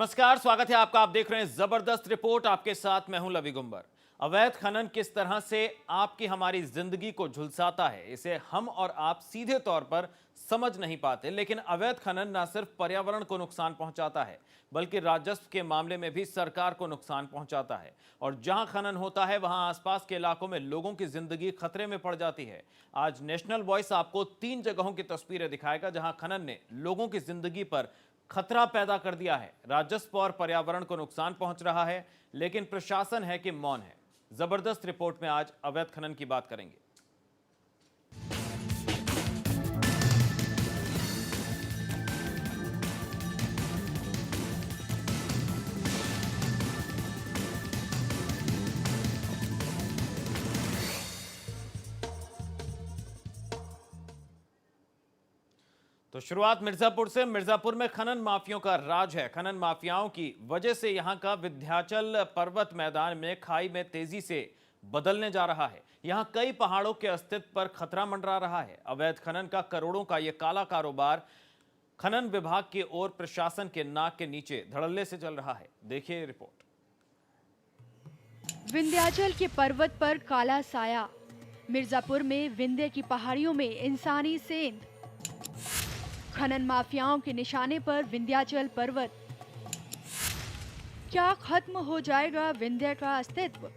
नमस्कार, स्वागत है आपका। आप देख रहे हैं जबरदस्त रिपोर्ट। आपके साथ मैं हूं लवी गुंबर। अवैध खनन किस तरह से आपकी हमारी जिंदगी को झुलसाता है, इसे हम और आप सीधे तौर पर समझ नहीं पाते। लेकिन अवैध खनन न सिर्फ पर्यावरण को नुकसान पहुंचाता है, बल्कि राजस्व के मामले में भी सरकार को नुकसान पहुंचाता है। और जहां खनन होता है वहां आसपास के इलाकों में लोगों की जिंदगी खतरे में पड़ जाती है। आज नेशनल वॉइस आपको 3 जगहों की तस्वीरें दिखाएगा जहां खनन ने लोगों की जिंदगी पर खतरा पैदा कर दिया है। राजस्व और पर्यावरण को नुकसान पहुंच रहा है, लेकिन प्रशासन है कि मौन है। जबरदस्त रिपोर्ट में आज अवैध खनन की बात करेंगे। तो शुरुआत मिर्जापुर से। मिर्जापुर में खनन माफियाओं का राज है। खनन माफियाओं की वजह से यहां का विंध्याचल पर्वत मैदान में खाई में तेजी से बदलने जा रहा है। यहां कई पहाड़ों के अस्तित्व पर खतरा मंडरा रहा है। अवैध खनन का करोड़ों का यह काला कारोबार खनन विभाग की ओर प्रशासन के नाक के नीचे धड़ल्ले से चल रहा है। देखिए रिपोर्ट। विंध्याचल के पर्वत पर काला साया। मिर्जापुर में विंध्य की पहाड़ियों में इंसानी सेंध। खनन माफियाओं के निशाने पर विंध्याचल पर्वत। क्या खत्म हो जाएगा विंध्य का अस्तित्व?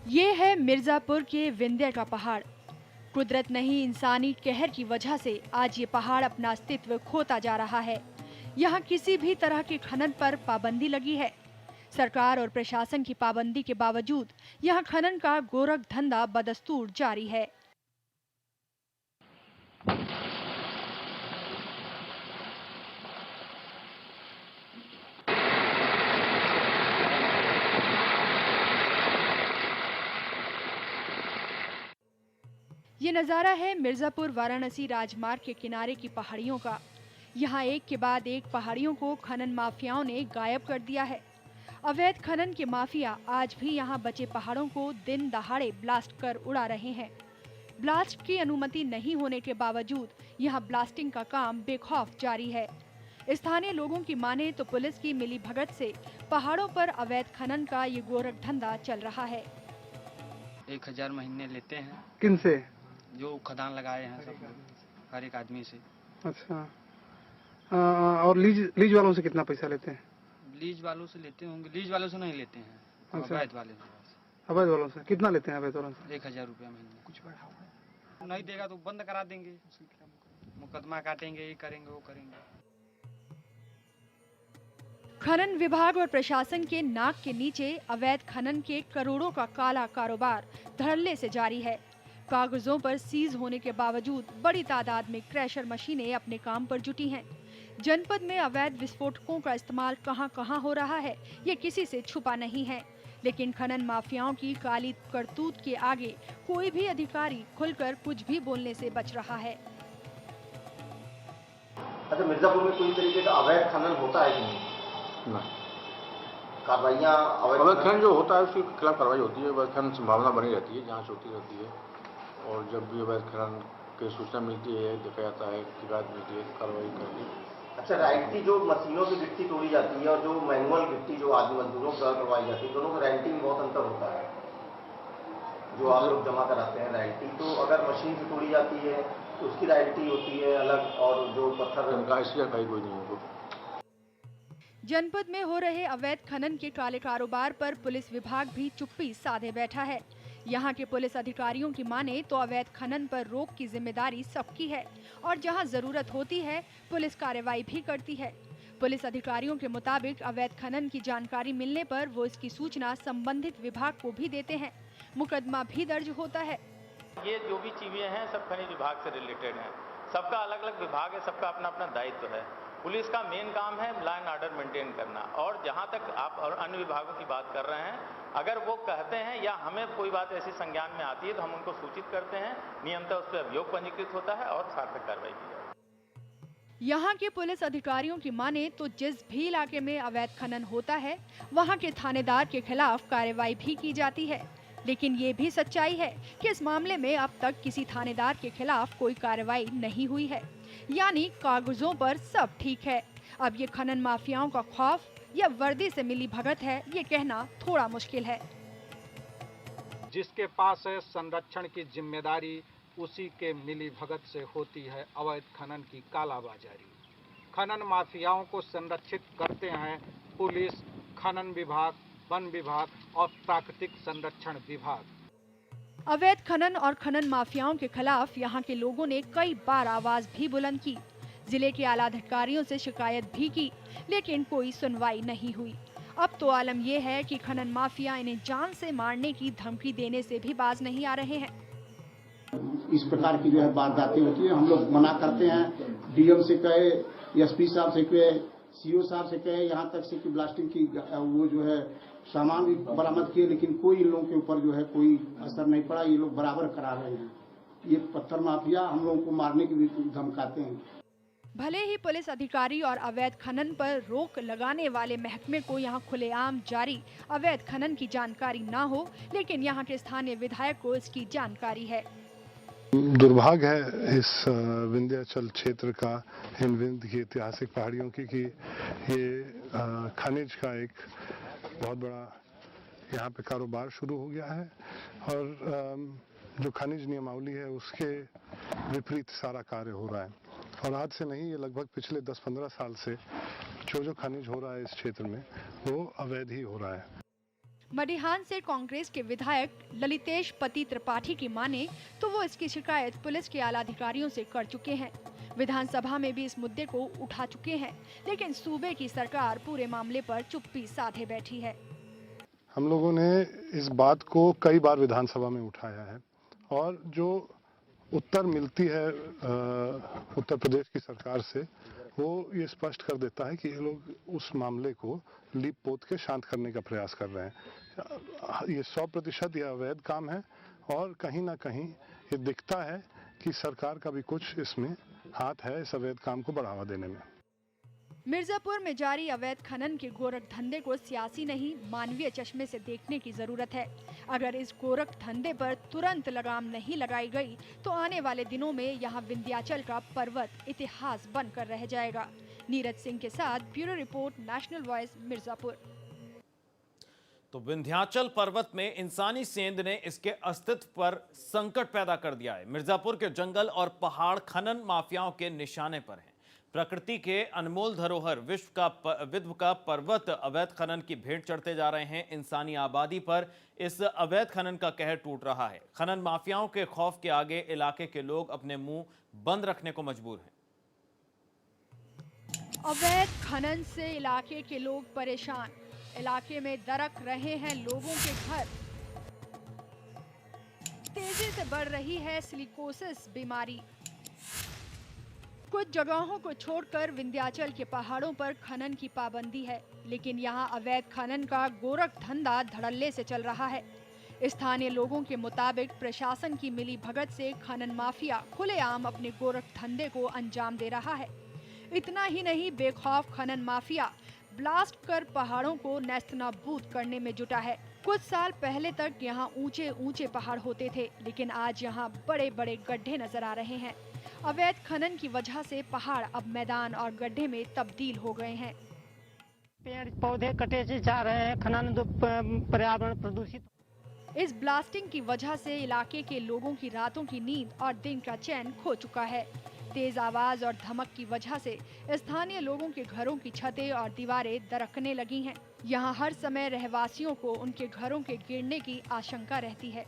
ये है मिर्जापुर के विंध्य का पहाड़। कुदरत नहीं, इंसानी कहर की वजह से आज ये पहाड़ अपना अस्तित्व खोता जा रहा है। यहाँ किसी भी तरह के खनन पर पाबंदी लगी है। सरकार और प्रशासन की पाबंदी के बावजूद यहाँ खनन का गोरख धंधा बदस्तूर जारी है। ये नज़ारा है मिर्जापुर वाराणसी राजमार्ग के किनारे की पहाड़ियों का। यहाँ एक के बाद एक पहाड़ियों को खनन माफियाओं ने गायब कर दिया है। अवैध खनन के माफिया आज भी यहाँ बचे पहाड़ों को दिन दहाड़े ब्लास्ट कर उड़ा रहे हैं। ब्लास्ट की अनुमति नहीं होने के बावजूद यहाँ ब्लास्टिंग का काम बेखौफ जारी है। स्थानीय लोगों की माने तो पुलिस की मिलीभगत से पहाड़ों पर अवैध खनन का ये गोरख धंधा चल रहा है। 1000 महीने लेते हैं। किन से? जो खदान लगाए हैं सब हर एक आदमी से। अच्छा। और लीज वालों से कितना पैसा लेते हैं? लीज वालों से लेते होंगे। लीज वालों से नहीं लेते हैं। अच्छा। अवैध वाले से। अवैध वालों से कितना लेते हैं? अवैध वालों से 1000 रुपया महीने। कुछ बढ़ा नहीं देगा तो बंद करा देंगे, मुकदमा काटेंगे, ये करेंगे वो करेंगे। खनन विभाग और प्रशासन के नाक के नीचे अवैध खनन के करोड़ों का काला कारोबार धड़ल्ले से जारी है। कागजों पर सीज होने के बावजूद बड़ी तादाद में क्रैशर मशीनें अपने काम पर जुटी हैं। जनपद में अवैध विस्फोटकों का इस्तेमाल कहां-कहां हो रहा है, ये किसी से छुपा नहीं है। लेकिन खनन माफियाओं की काली करतूत के आगे कोई भी अधिकारी खुलकर कुछ भी बोलने से बच रहा है। अच्छा, मिर्जापुर में कोई तरीके का अवैध खनन होता है कि नहीं? कार्रवाइयाँ अवैध खनन जो होता है उसके खिलाफ कार्रवाई होती है। अवैध खनन संभावना बनी रहती है, जांच होती रहती है। और जब भी अवैध खनन की सूचना मिलती है, देखा जाता है, शिकायत मिलती है, कार्रवाई करती है। अच्छा, राइटी जो मशीनों से गिट्टी तोड़ी जाती है और जो मैनुअल गिट्टी जो आदमी मजदूरों द्वारा करवाई जाती है, दोनों का राइटिंग में बहुत अंतर होता है। जो आप लोग जमा कराते हैं राइटी, तो अगर मशीन से तोड़ी जाती है तो उसकी राइटी होती है अलग, और जो पत्थर ऐसी जानकारी कोई नहीं है। जनपद में हो रहे अवैध खनन के काले कारोबार पर पुलिस विभाग भी चुप्पी साधे बैठा है। यहाँ के पुलिस अधिकारियों की माने तो अवैध खनन पर रोक की जिम्मेदारी सबकी है और जहाँ जरूरत होती है पुलिस कार्रवाई भी करती है। पुलिस अधिकारियों के मुताबिक अवैध खनन की जानकारी मिलने पर वो इसकी सूचना संबंधित विभाग को भी देते हैं। मुकदमा भी दर्ज होता है। ये जो भी चीजें हैं सब खनिज विभाग से रिलेटेड हैं। सबका अलग अलग विभाग है, सबका अपना अपना दायित्व है। पुलिस का मेन काम है लॉ एंड ऑर्डर मेंटेन करना। और जहां तक आप और अन्य विभागों की बात कर रहे हैं, अगर वो कहते हैं या हमें कोई बात ऐसी संज्ञान में आती है तो हम उनको सूचित करते हैं। नियमतः उस पर अभियोग पंजीकृत होता है और सार्थक कार्रवाई की जाती है। यहाँ के पुलिस अधिकारियों की माने तो जिस भी इलाके में अवैध खनन होता है वहाँ के थानेदार के खिलाफ कार्रवाई भी की जाती है। लेकिन ये भी सच्चाई है कि इस मामले में अब तक किसी थानेदार के खिलाफ कोई कार्रवाई नहीं हुई है। यानी कागजों पर सब ठीक है। अब ये खनन माफियाओं का खौफ या वर्दी से मिली भगत है, ये कहना थोड़ा मुश्किल है। जिसके पास है संरक्षण की जिम्मेदारी, उसी के मिली भगत से होती है अवैध खनन की कालाबाजारी। खनन माफियाओं को संरक्षित करते हैं पुलिस, खनन विभाग, वन विभाग और प्राकृतिक संरक्षण विभाग। अवैध खनन और खनन माफियाओं के खिलाफ यहाँ के लोगों ने कई बार आवाज भी बुलंद की, जिले के आला अधिकारियों से शिकायत भी की, लेकिन कोई सुनवाई नहीं हुई। अब तो आलम यह है कि खनन माफिया इन्हें जान से मारने की धमकी देने से भी बाज नहीं आ रहे हैं। इस प्रकार की जो है वारदातें होती है, हम लोग मना करते हैं। डीएम से कहे, एसपी साहब से कहे, सीओ साहब से कहे, यहाँ तक से कि ब्लास्टिंग की वो जो है सामान भी बरामद किए, लेकिन कोई इन लोगों के ऊपर जो है कोई असर नहीं पड़ा। ये लोग बराबर करा रहे हैं। ये पत्थर माफिया हम लोगों को मारने की भी धमकाते हैं। भले ही पुलिस अधिकारी और अवैध खनन पर रोक लगाने वाले महकमे को यहाँ खुलेआम जारी अवैध खनन की जानकारी ना हो, लेकिन यहाँ के स्थानीय विधायक को इसकी जानकारी है। दुर्भाग्य है इस विंध्याचल क्षेत्र का, इन विंध्य की ऐतिहासिक पहाड़ियों की, कि ये खनिज का एक बहुत बड़ा यहाँ पे कारोबार शुरू हो गया है और जो खनिज नियमावली है उसके विपरीत सारा कार्य हो रहा है। और आज से नहीं, ये लगभग पिछले 10-15 साल से जो खनिज हो रहा है इस क्षेत्र में वो अवैध ही हो रहा है। मडिहान से कांग्रेस के विधायक ललितेश पति त्रिपाठी की माने तो वो इसकी शिकायत पुलिस के आला अधिकारियों से कर चुके हैं। विधानसभा में भी इस मुद्दे को उठा चुके हैं, लेकिन सूबे की सरकार पूरे मामले पर चुप्पी साधे बैठी है। हम लोगों ने इस बात को कई बार विधानसभा में उठाया है और जो उत्तर मिलती है उत्तर प्रदेश की सरकार से, वो ये स्पष्ट कर देता है कि ये लोग उस मामले को लीप पोत के शांत करने का प्रयास कर रहे हैं। ये 100% यह अवैध काम है और कहीं ना कहीं ये दिखता है कि सरकार का भी कुछ इसमें हाथ है इस अवैध काम को बढ़ावा देने में। मिर्जापुर में जारी अवैध खनन के गोरख धंधे को सियासी नहीं, मानवीय चश्मे से देखने की जरूरत है। अगर इस गोरख धंधे पर तुरंत लगाम नहीं लगाई गई तो आने वाले दिनों में यहाँ विंध्याचल का पर्वत इतिहास बनकर रह जाएगा। नीरज सिंह के साथ bureau report, national voice, Mirzapur. तो विंध्याचल पर्वत में इंसानी सेंध ने इसके अस्तित्व पर संकट पैदा कर दिया है। मिर्जापुर के जंगल और पहाड़ खनन माफियाओं के निशाने पर हैं। प्रकृति के अनमोल धरोहर विश्व का पर्वत अवैध खनन की भेंट चढ़ते जा रहे हैं। इंसानी आबादी पर इस अवैध खनन का कहर टूट रहा है। खनन माफियाओं के खौफ के आगे इलाके के लोग अपने मुंह बंद रखने को मजबूर हैं। अवैध खनन से इलाके के लोग परेशान, इलाके में दरक रहे हैं लोगों के घर। तेजी से बढ़ रही है सिलिकोसिस बीमारी। कुछ जगहों को छोड़कर विंध्याचल के पहाड़ों पर खनन की पाबंदी है, लेकिन यहाँ अवैध खनन का गोरख धंधा धड़ल्ले से चल रहा है। स्थानीय लोगों के मुताबिक प्रशासन की मिली भगत से खनन माफिया खुलेआम अपने गोरख धंधे को अंजाम दे रहा है। इतना ही नहीं, बेखौफ खनन माफिया ब्लास्ट कर पहाड़ों को नेस्तनाबूद करने में जुटा है। कुछ साल पहले तक यहाँ ऊंचे ऊंचे पहाड़ होते थे, लेकिन आज यहाँ बड़े बड़े गड्ढे नजर आ रहे हैं। अवैध खनन की वजह से पहाड़ अब मैदान और गड्ढे में तब्दील हो गए हैं। पेड़ पौधे कटे जा रहे हैं, खनन पर्यावरण प्रदूषित। इस ब्लास्टिंग की वजह से इलाके के लोगों की रातों की नींद और दिन का चैन खो चुका है। तेज आवाज और धमक की वजह से स्थानीय लोगों के घरों की छतें और दीवारें दरकने लगी हैं। यहाँ हर समय रहवासियों को उनके घरों के गिरने की आशंका रहती है।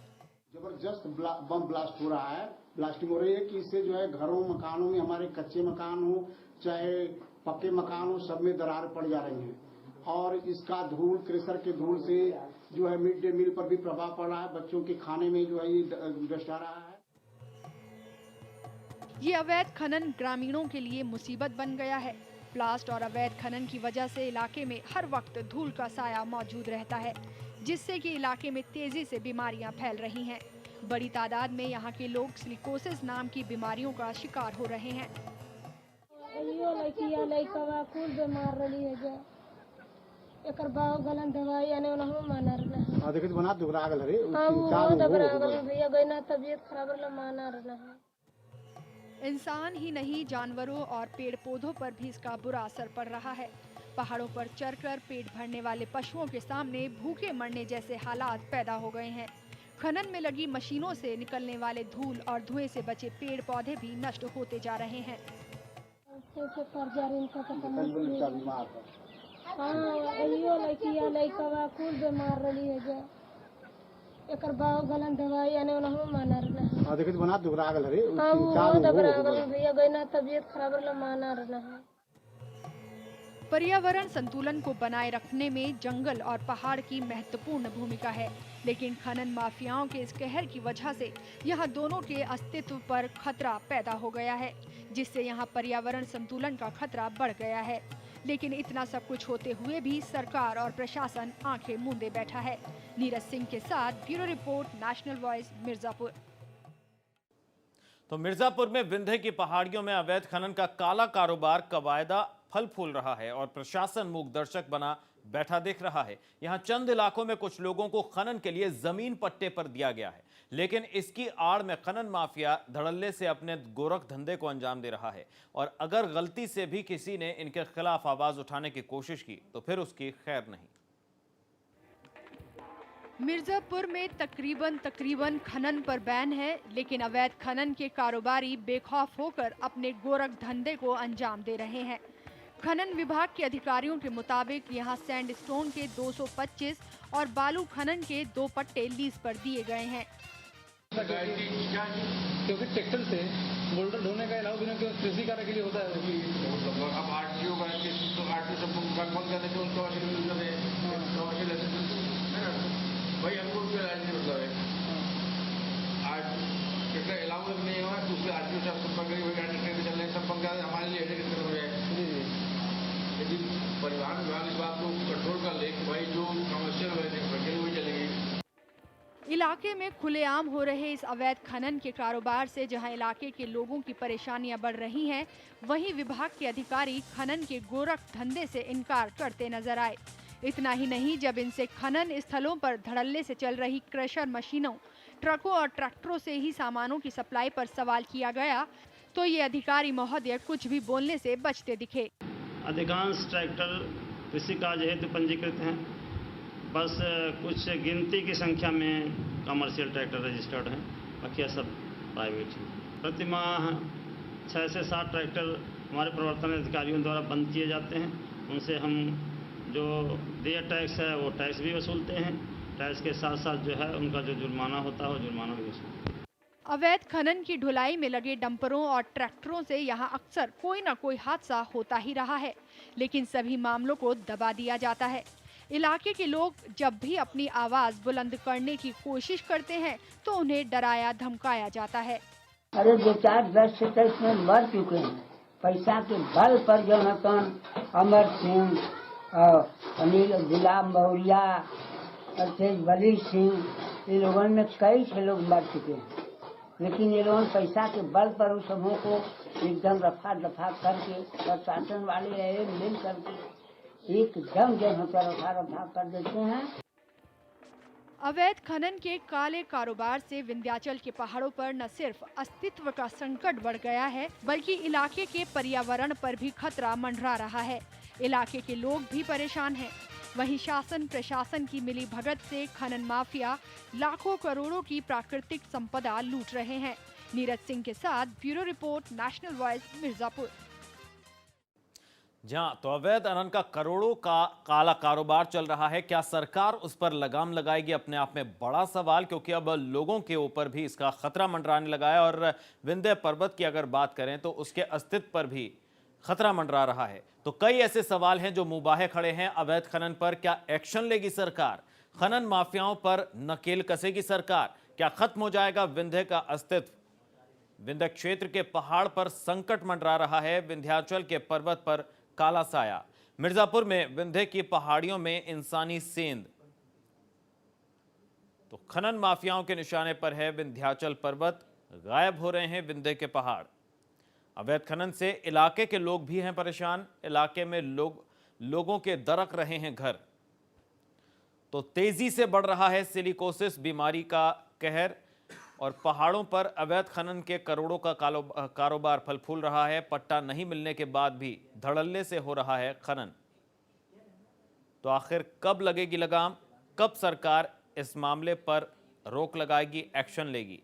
जबरदस्त बम ब्लास्ट हो रहा है, ब्लास्टिंग हो रही है कि इससे जो है घरों मकानों में, हमारे कच्चे मकान हो चाहे पक्के मकान हो, सब में दरार पड़ जा रही है। और इसका धूल, क्रेशर के धूल से जो है मिड डे मील पर भी प्रभाव पड़ रहा है। बच्चों के खाने में जो है ये डस्ट आ रहा है। ये अवैध खनन ग्रामीणों के लिए मुसीबत बन गया है। ब्लास्ट और अवैध खनन की वजह से इलाके में हर वक्त धूल का साया मौजूद रहता है, जिससे कि इलाके में तेजी से बीमारियां फैल रही हैं। बड़ी तादाद में यहाँ के लोग सिलिकोसिस नाम की बीमारियों का शिकार हो रहे हैं। इंसान ही नहीं, जानवरों और पेड़ पौधों पर भी इसका बुरा असर पड़ रहा है। पहाड़ों पर चरकर पेट भरने वाले पशुओं के सामने भूखे मरने जैसे हालात पैदा हो गए हैं। खनन में लगी मशीनों से निकलने वाले धूल और धुएं से बचे पेड़ पौधे भी नष्ट होते जा रहे हैं। पर्यावरण संतुलन को बनाए रखने में जंगल और पहाड़ की महत्वपूर्ण भूमिका है, लेकिन खनन माफियाओं के इस कहर की वजह से यहाँ दोनों के अस्तित्व पर खतरा पैदा हो गया है, जिससे यहाँ पर्यावरण संतुलन का खतरा बढ़ गया है। लेकिन इतना सब कुछ होते हुए भी सरकार और प्रशासन आंखें मूंदे बैठा है। नीरज सिंह के साथ bureau report, national voice, Mirzapur. तो मिर्जापुर में विंध्य की पहाड़ियों में अवैध खनन का काला कारोबार कवायदा फल फूल रहा है और प्रशासन मूक दर्शक बना बैठा देख रहा है। यहां चंद इलाकों में कुछ लोगों को खनन के लिए जमीन पट्टे पर दिया गया है, लेकिन इसकी आड़ में खनन माफिया धड़ल्ले से अपने गोरख धंधे को अंजाम दे रहा है और अगर गलती से भी किसी ने इनके खिलाफ आवाज उठाने की कोशिश की तो फिर उसकी खैर नहीं। मिर्जापुर में तकरीबन खनन पर बैन है, लेकिन अवैध खनन के कारोबारी बेखौफ होकर अपने गोरख धंधे को अंजाम दे रहे हैं। खनन विभाग के अधिकारियों के मुताबिक यहां सैंडस्टोन के 225 और बालू खनन के 2 पट्टे लीज पर दिए गए हैं। क्योंकि ट्रैक्टर से बोल्डर ढोने का अलाउ बिना कृषि कार्य के लिए होता है। अब आरटीओ का भाई हमको मतलब है आज ट्रैक्टर अलाउ नहीं हुआ तो उसके आरटीओ से संपर्क करिए, चलने संपर्क हमारे लिए दिक्कत हो जाए। यदि परिवहन विभाग इस बात को कंट्रोल कर ले कि भाई जो कमर्शियल वही वही चलेगी। इलाके में खुलेआम हो रहे इस अवैध खनन के कारोबार से जहां इलाके के लोगों की परेशानियां बढ़ रही हैं, वहीं विभाग के अधिकारी खनन के गोरख धंधे से इनकार करते नजर आए। इतना ही नहीं, जब इनसे खनन स्थलों पर धड़ल्ले से चल रही क्रशर मशीनों, ट्रकों और ट्रैक्टरों से ही सामानों की सप्लाई पर सवाल किया गया तो ये अधिकारी महोदय कुछ भी बोलने से बचते दिखे। अधिकांश ट्रैक्टर कृषि कार्य हेतु पंजीकृत हैं, बस कुछ गिनती की संख्या में कमर्शियल ट्रैक्टर रजिस्टर्ड हैं, बाकी सब प्राइवेट हैं। प्रतिमाह 6 से 7 ट्रैक्टर हमारे प्रवर्तन अधिकारियों द्वारा बंद किए जाते हैं। उनसे हम जो देय टैक्स है वो टैक्स भी वसूलते हैं। टैक्स के साथ साथ जो है उनका जो जुर्माना होता है वो जुर्माना भी वसूलते हैं। अवैध खनन की ढुलाई में लगे डंपरों और ट्रैक्टरों से यहां अक्सर कोई न कोई हादसा होता ही रहा है, लेकिन सभी मामलों को दबा दिया जाता है। इलाके के लोग जब भी अपनी आवाज बुलंद करने की कोशिश करते हैं तो उन्हें डराया धमकाया जाता है। अरे 2-4 से तो इसमें मर चुके हैं। पैसा के बल पर जोनाथन, अमर सिंह, अनिल, गुलाम बहुरिया, बली सिंह, इन लोगों में कई से लोग मर चुके हैं, लेकिन ये लोग पैसा के बल पर उस समूह को एकदम रफा दफा करके प्रशासन वाले रहे मिल करके एकदम जब रफा कर देते हैं। अवैध खनन के काले कारोबार से विंध्याचल के पहाड़ों पर न सिर्फ अस्तित्व का संकट बढ़ गया है, बल्कि इलाके के पर्यावरण पर भी खतरा मंडरा रहा है। इलाके के लोग भी परेशान हैं। वहीं शासन प्रशासन की मिली भगत से खनन माफिया लाखों करोड़ों की प्राकृतिक संपदा लूट रहे हैं। नीरज सिंह के साथ bureau report, national voice, Mirzapur. जहां तो अवैध खनन का करोड़ों का काला कारोबार चल रहा है, क्या सरकार उस पर लगाम लगाएगी? अपने आप में बड़ा सवाल, क्योंकि अब लोगों के ऊपर भी इसका खतरा मंडराने लगा है और विंध्य पर्वत की अगर बात करें तो उसके अस्तित्व पर भी खतरा मंडरा रहा है। तो कई ऐसे सवाल हैं जो मुबाहे खड़े हैं अवैध खनन पर। क्या एक्शन लेगी सरकार? खनन माफियाओं पर नकेल कसेगी सरकार? क्या खत्म हो जाएगा विंध्य का अस्तित्व? विंध्य क्षेत्र के पहाड़ पर संकट मंडरा रहा है, विंध्याचल के पर्वत पर काला साया। मिर्जापुर में विंध्य की पहाड़ियों में इंसानी सेंध। तो खनन माफियाओं के निशाने पर है विंध्याचल पर्वत, गायब हो रहे हैं विंध्य के पहाड़। अवैध खनन से इलाके के लोग भी हैं परेशान। इलाके में लोगों के दरक रहे हैं घर। तो तेजी से बढ़ रहा है सिलिकोसिस बीमारी का कहर। और पहाड़ों पर अवैध खनन के करोड़ों का कारोबार फल फूल रहा है। पट्टा नहीं मिलने के बाद भी धड़ल्ले से हो रहा है खनन। तो आखिर कब लगेगी लगाम? कब सरकार इस मामले पर रोक लगाएगी, एक्शन लेगी?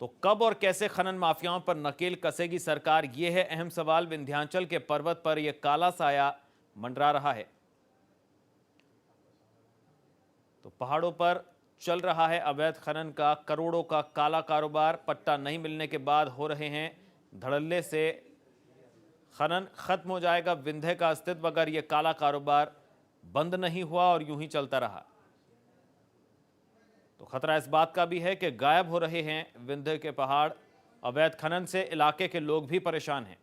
तो कब और कैसे खनन माफियाओं पर नकेल कसेगी सरकार? यह है अहम सवाल। विंध्याचल के पर्वत पर यह काला साया मंडरा रहा है। तो पहाड़ों पर चल रहा है अवैध खनन का करोड़ों का काला कारोबार। पट्टा नहीं मिलने के बाद हो रहे हैं धड़ल्ले से खनन। खत्म हो जाएगा विंध्य का अस्तित्व अगर यह काला कारोबार बंद नहीं हुआ और यूं ही चलता रहा। तो खतरा इस बात का भी है कि गायब हो रहे हैं विंध्य के पहाड़। अवैध खनन से इलाके के लोग भी परेशान हैं।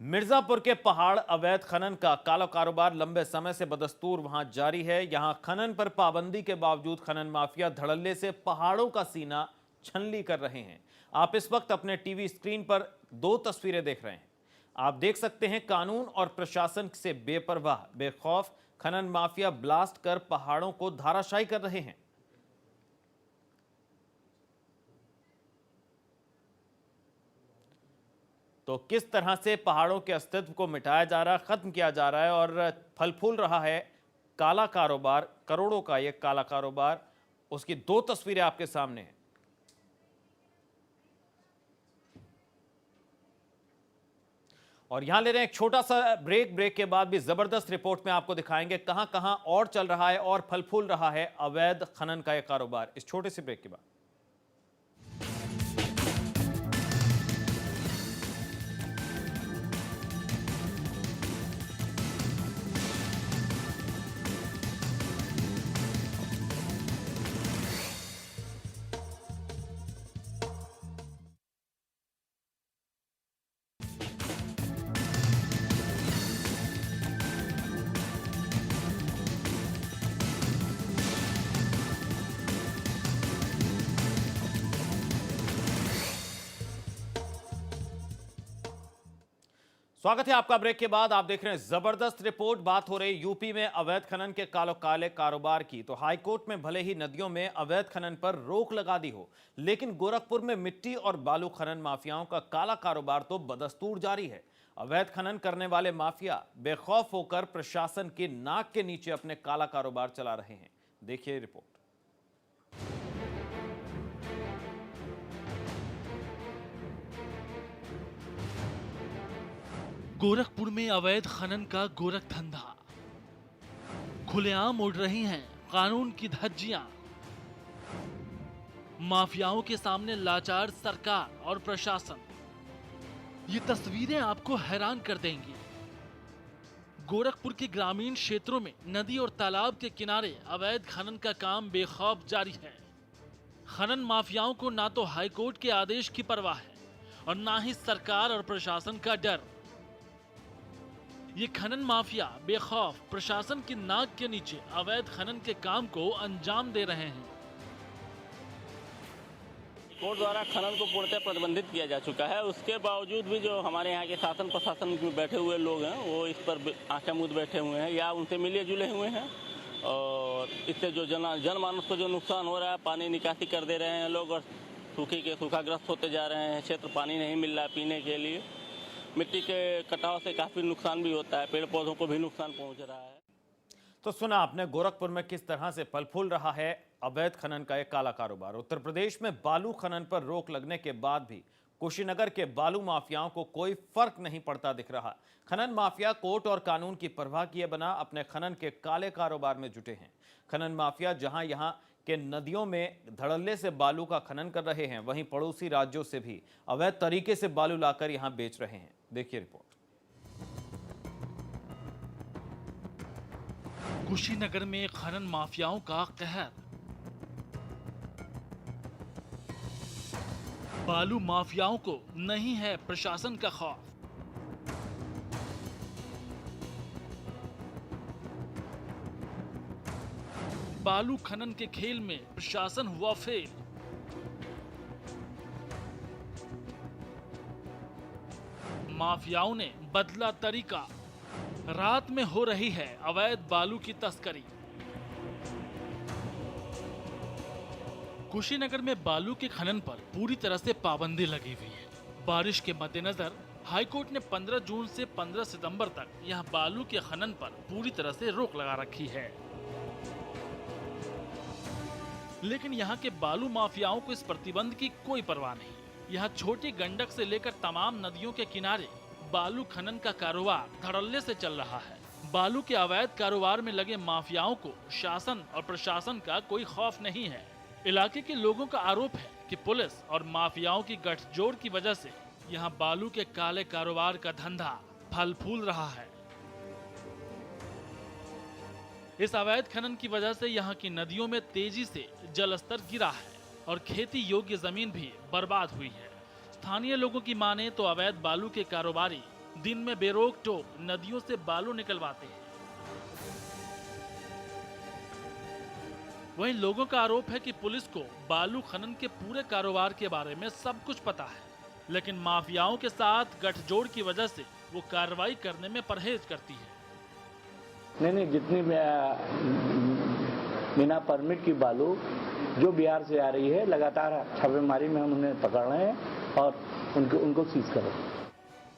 मिर्जापुर के पहाड़ अवैध खनन का काला कारोबार लंबे समय से बदस्तूर वहां जारी है। यहां खनन पर पाबंदी के बावजूद खनन माफिया धड़ल्ले से पहाड़ों का सीना छलनी कर रहे हैं। आप इस वक्त अपने टीवी स्क्रीन पर दो तस्वीरें देख रहे हैं। आप देख सकते हैं कानून और प्रशासन से बेपरवाह बेखौफ खनन माफिया ब्लास्ट कर पहाड़ों को धाराशायी कर रहे हैं। तो किस तरह से पहाड़ों के अस्तित्व को मिटाया जा रहा है, खत्म किया जा रहा है और फल फूल रहा है काला कारोबार, करोड़ों का यह काला कारोबार, उसकी दो तस्वीरें आपके सामने हैं। और यहां ले रहे हैं एक छोटा सा ब्रेक के बाद भी जबरदस्त रिपोर्ट में आपको दिखाएंगे कहां कहां और चल रहा है और फल फूल रहा है अवैध खनन का यह कारोबार। इस छोटे से ब्रेक के बाद स्वागत है आपका ब्रेक के बाद। आप देख रहे हैं जबरदस्त रिपोर्ट। बात हो रही यूपी में अवैध खनन के काले कारोबार की। तो हाईकोर्ट में भले ही नदियों में अवैध खनन पर रोक लगा दी हो, लेकिन गोरखपुर में मिट्टी और बालू खनन माफियाओं का काला कारोबार तो बदस्तूर जारी है। अवैध खनन करने वाले माफिया बेखौफ होकर प्रशासन की नाक के नीचे अपने काला कारोबार चला रहे हैं। देखिए रिपोर्ट। गोरखपुर में अवैध खनन का गोरख धंधा, खुलेआम उड़ रही हैं कानून की धज्जियां। माफियाओं के सामने लाचार सरकार और प्रशासन। ये तस्वीरें आपको हैरान कर देंगी। गोरखपुर के ग्रामीण क्षेत्रों में नदी और तालाब के किनारे अवैध खनन का काम बेखौफ जारी है। खनन माफियाओं को ना तो हाईकोर्ट के आदेश की परवाह है और ना ही सरकार और प्रशासन का डर। ये खनन माफिया बेखौफ प्रशासन की नाक के नीचे अवैध खनन के काम को अंजाम दे रहे हैं। कोर्ट द्वारा खनन को पूर्णतः प्रतिबंधित किया जा चुका है। उसके बावजूद भी जो हमारे यहाँ के शासन प्रशासन में बैठे हुए लोग हैं वो इस पर आंखें मूंद बैठे हुए हैं या उनसे मिले जुले हुए हैं। और इससे जो जनमानस को जो नुकसान हो रहा है, पानी निकासी कर दे रहे हैं लोग और सूखाग्रस्त होते जा रहे हैं। क्षेत्र पानी नहीं मिल रहा पीने के लिए। मिट्टी के कटाव से काफी नुकसान भी होता है, पेड़ पौधों को भी नुकसान पहुंच रहा है। तो सुना आपने गोरखपुर में किस तरह से फल फूल रहा है अवैध खनन का एक काला कारोबार। उत्तर प्रदेश में बालू खनन पर रोक लगने के बाद भी कुशीनगर के बालू माफियाओं को कोई फर्क नहीं पड़ता दिख रहा। खनन माफिया कोर्ट और कानून की परवाह किए बिना अपने खनन के काले कारोबार में जुटे हैं। खनन माफिया जहां यहां के नदियों में धड़ल्ले से बालू का खनन कर रहे हैं, वहीं पड़ोसी राज्यों से भी अवैध तरीके से बालू लाकर यहां बेच रहे हैं। देखिए रिपोर्ट। कुशीनगर में खनन माफियाओं का कहर। बालू माफियाओं को नहीं है प्रशासन का खौफ। बालू खनन के खेल में प्रशासन हुआ फेल। माफियाओं ने बदला तरीका, रात में हो रही है अवैध बालू की तस्करी। कुशीनगर में बालू के खनन पर पूरी तरह से पाबंदी लगी हुई है। बारिश के मद्देनजर हाईकोर्ट ने 15 जून से 15 सितंबर तक यहां बालू के खनन पर पूरी तरह से रोक लगा रखी है। लेकिन यहां के बालू माफियाओं को इस प्रतिबंध की कोई परवाह नहीं। यहां छोटी गंडक से लेकर तमाम नदियों के किनारे बालू खनन का कारोबार धड़ल्ले से चल रहा है। बालू के अवैध कारोबार में लगे माफियाओं को शासन और प्रशासन का कोई खौफ नहीं है। इलाके के लोगों का आरोप है कि पुलिस और माफियाओं की गठजोड़ की वजह से यहां बालू के काले कारोबार का धंधा फल फूल रहा है। इस अवैध खनन की वजह से यहां की नदियों में तेजी से जलस्तर गिरा है और खेती योग्य जमीन भी बर्बाद हुई है। स्थानीय लोगों की माने तो अवैध बालू के कारोबारी दिन में बेरोक टोक नदियों से बालू निकलवाते हैं। वहीं लोगों का आरोप है कि पुलिस को बालू खनन के पूरे कारोबार के बारे में सब कुछ पता है, लेकिन माफियाओं के साथ गठजोड़ की वजह से वो कार्रवाई करने में परहेज करती है। नहीं, जितनी बिना परमिट की बालू जो बिहार से आ रही है, लगातार छापेमारी में हम उन्हें पकड़ रहे हैं और उनको सीज कर रहे हैं।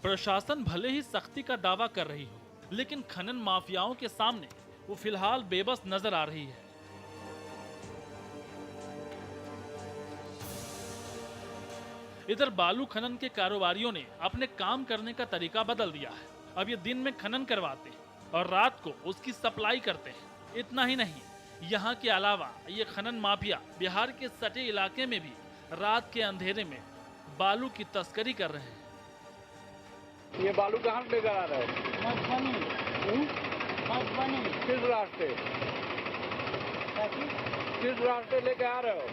प्रशासन भले ही सख्ती का दावा कर रही हो, लेकिन खनन माफियाओं के सामने वो फिलहाल बेबस नजर आ रही है। इधर बालू खनन के कारोबारियों ने अपने काम करने का तरीका बदल दिया है। अब ये दिन में खनन करवाते हैं और रात को उसकी सप्लाई करते हैं। इतना ही नहीं, यहाँ के अलावा ये खनन माफिया बिहार के सटे इलाके में भी रात के अंधेरे में बालू की तस्करी कर रहे हैं। ये बालू कहाँ लेकर आ रहे हो? किस रास्ते लेकर आ रहे हो?